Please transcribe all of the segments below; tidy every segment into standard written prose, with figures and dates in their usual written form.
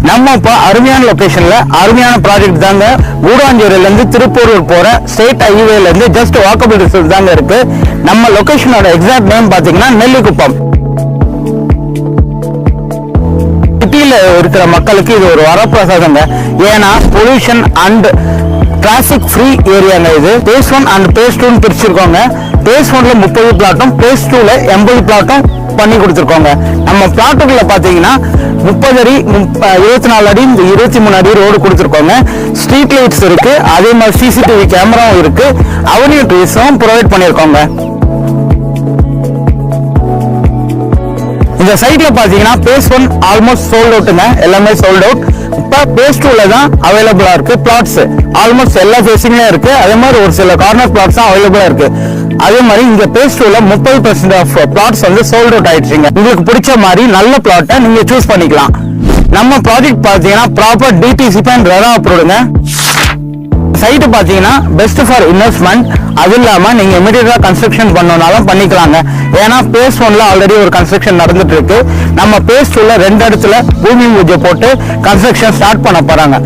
நம்ம இப்போ அருமையான லொகேஷன்ல அருமையான ப்ராஜெக்ட் தாங்க. கூடாஞ்சேரியில இருந்து திருப்பூர் போற ஸ்டேட் ஹைவேல இருந்து ஜஸ்ட் வாக்கபிள் டிஸ்டன்ஸ் தாங்க இருக்கு. நம்ம லொகேஷனோட எக்ஸாக்ட் நேம் பாத்தீங்கன்னா நெல்லிக்குப்பம். சிட்டியில இருக்கிற மக்களுக்கு இது ஒரு வரப்பிரசாதங்க. ஏன்னா பொல்யூஷன் அண்ட் டிராபிக் ஃப்ரீ ஏரியாங்க. இது பேஸ் 1 அண்ட் பேஸ் 2 பிரிச்சிருக்கோங்க. பேஸ் 1ல 30 பிளாட்டும் பேஸ் 2ல 80 பிளாட்டும் பண்ணி கொடுத்துருக்கோங்க. நம்ம பிளாட்டுக்குள்ள பாத்தீங்கன்னா 30 அடி 24 அடி 23 அடி ரோடு கொடுத்துருக்கோங்க. ஸ்ட்ரீட் லைட்ஸ் இருக்கு, அதே மாதிரி சிசிடிவி கேமராவும் இருக்கு, அவென்யூ ட்ரீஸும் ப்ரொவைட் பண்ணிருக்கோங்க. இந்த சைட்ல பாத்தீங்கன்னா பேஸ் 1 ஆல்மோஸ்ட் சோல்ட் அவுட்டுங்க, எல்லாமே சோல்ட் அவுட். இப்ப பேஸ் 2ல தான் அவைலபிளா இருக்கு. பிளாட்ஸ் ஆல்மோஸ்ட் எல்லா ஃபேஸிங்லயும் இருக்கு, அதே மாதிரி ஒரு சில கார்னர் பிளாட்ஸ் அவைலபிளா இருக்கு. அதே மாதிரி இங்க பேஸ் 2ல 30% ஆஃப் பிளாட்ஸ் வந்து சோல்ட் அவுட் ஆயிடுச்சுங்க. உங்களுக்கு பிடிச்ச மாதிரி நல்ல பிளாட்டை நீங்க சூஸ் பண்ணிக்கலாம். நம்ம ப்ராஜெக்ட் பாத்தீங்கன்னா ப்ராப்பர் டிடிசிபி அண்ட் ரெரா அப்ரூவ்டுங்க. சைட்டு பாத்தீங்கன்னா பெஸ்ட் ஃபார் இன்வெஸ்ட்மெண்ட். அது இல்லாம நீங்க இமிடியேட்டா கன்ஸ்ட்ரக்ஷன் பண்ணனாலும் பண்ணிக்கலாங்க. ஏன்னா பேஸ் 1ல ஆல்ரெடி ஒரு கன்ஸ்ட்ரக்ஷன் நடந்துட்டு இருக்கு. நம்ம பேஸ் 2ல 2 இடத்துல பூமி பூஜை போட்டு கன்ஸ்ட்ரக்ஷன் ஸ்டார்ட் பண்ண போறாங்க.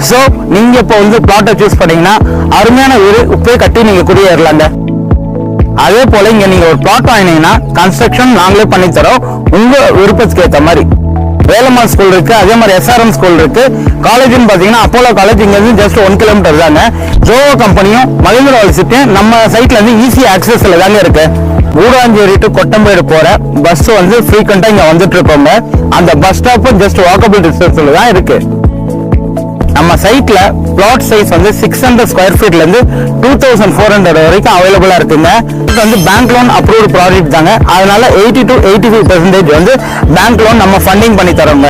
சோ நீங்க இப்போ வந்து பிளாட்டை சூஸ் பண்ணீங்கன்னா அருமையான வீடு இப்பவே கட்டி நீங்க குடியேறலாங்க. அதே போல இங்க நீங்க ஒரு பிளாட் வாங்கினீங்கன்னா கன்ஸ்ட்ரக்ஷன் நாங்களே பண்ணி தரோம், உங்க விருப்பத்துக்கு ஏற்ற மாதிரி. வேலம்மாள் ஸ்கூல் இருக்கு, அதே மாதிரி SRM ஸ்கூல் இருக்கு. காலேஜ்னு பாத்தீங்கன்னா அப்போலோ காலேஜ் இங்க இருந்து ஜஸ்ட் 1 கிலோமீட்டர் தாங்க. ஜோவோ கம்பெனியும் மகேந்திர யூனிவர்சிட்டியும் நம்ம சைட்ல இருந்து ஈஸி ஆக்சஸ்ல தாங்க இருக்கு. கூடாஞ்சேரி டு கொட்டம்பேடு போற பஸ் வந்து ஃப்ரீக்வெண்டா இங்க வந்துட்டு இருக்கோங்க. அந்த பஸ் ஸ்டாப் ஜஸ்ட் வாக்கபிள் டிஸ்டன்ஸ்ல தான் இருக்கு. நம்ம சைட்ல பிளாட் சைஸ் வந்து 600 ஸ்கொயர் ஃபீட்ல இருந்து 2400 வரைக்கும் அவைலபிளா இருக்குங்க. இது வந்து பேங்க் லோன் அப்ரூவ்டு ப்ராஜெக்ட் தாங்க. அதனால 80 to 85% வந்து பேங்க் லோன் நம்ம ஃபண்டிங் பண்ணி தரோங்க.